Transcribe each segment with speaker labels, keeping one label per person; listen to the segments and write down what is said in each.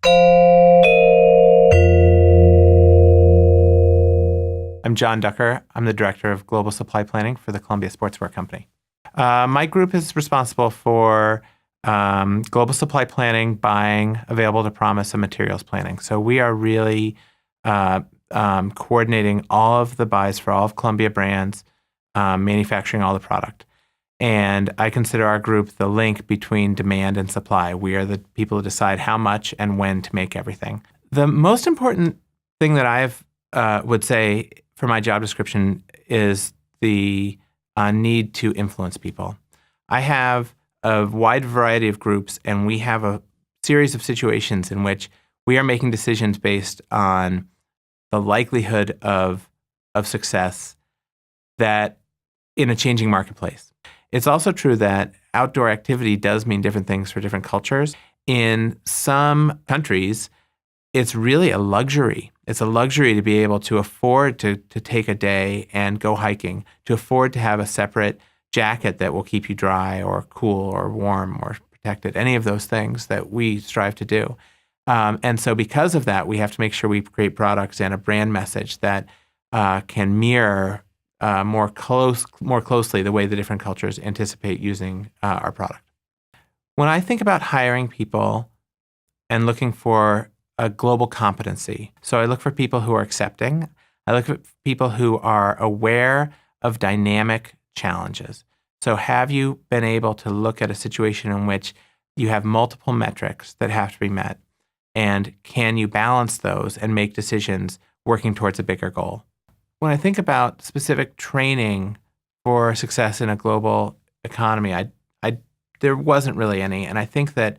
Speaker 1: I'm John Ducker. I'm the Director of Global Supply Planning for the Columbia Sportswear Company. My group is responsible for global supply planning, buying, available to promise, and materials planning. So we are really coordinating all of the buys for all of Columbia brands, manufacturing all the product. And I consider our group the link between demand and supply. We are the people who decide how much and when to make everything. The most important thing that I would say for my job description is the need to influence people. I have a wide variety of groups, and we have a series of situations in which we are making decisions based on the likelihood of success that in a changing marketplace. It's also true that outdoor activity does mean different things for different cultures. In some countries, it's really a luxury. It's a luxury to be able to afford to take a day and go hiking, to afford to have a separate jacket that will keep you dry or cool or warm or protected, any of those things that we strive to do. And so because of that, we have to make sure we create products and a brand message that can mirror more closely the way the different cultures anticipate using our product. When I think about hiring people and looking for a global competency, so I look for people who are accepting. I look for people who are aware of dynamic challenges. So have you been able to look at a situation in which you have multiple metrics that have to be met? And can you balance those and make decisions working towards a bigger goal? When I think about specific training for success in a global economy, there wasn't really any. And I think that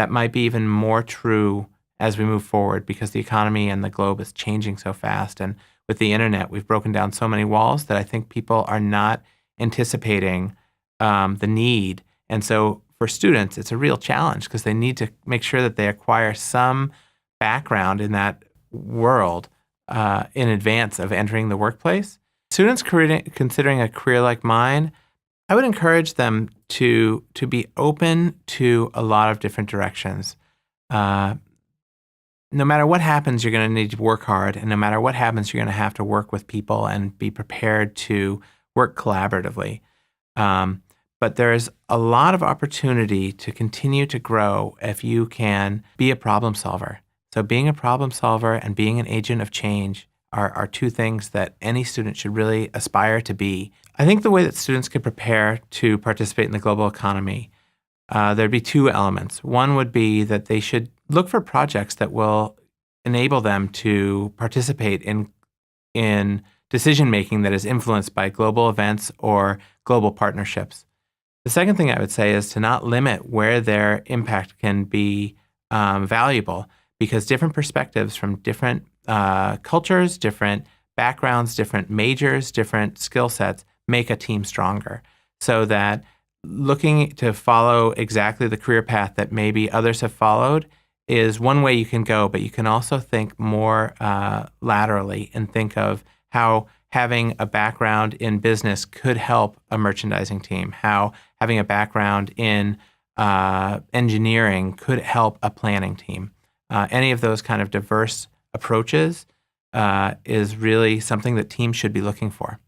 Speaker 1: might be even more true as we move forward because the economy and the globe is changing so fast. And with the internet, we've broken down so many walls that I think people are not anticipating the need. And so for students, it's a real challenge because they need to make sure that they acquire some background in that world in advance of entering the workplace. Students considering a career like mine, I would encourage them to be open to a lot of different directions. No matter what happens, you're going to need to work hard. And no matter what happens, you're going to have to work with people and be prepared to work collaboratively. But there's a lot of opportunity to continue to grow if you can be a problem solver. So being a problem solver and being an agent of change are two things that any student should really aspire to be. I think the way that students could prepare to participate in the global economy, there'd be two elements. One would be that they should look for projects that will enable them to participate in decision-making that is influenced by global events or global partnerships. The second thing I would say is to not limit where their impact can be valuable, because different perspectives from different cultures, different backgrounds, different majors, different skill sets make a team stronger. So that looking to follow exactly the career path that maybe others have followed is one way you can go, but you can also think more laterally and think of how having a background in business could help a merchandising team, how having a background in engineering could help a planning team. Any of those kind of diverse approaches is really something that teams should be looking for.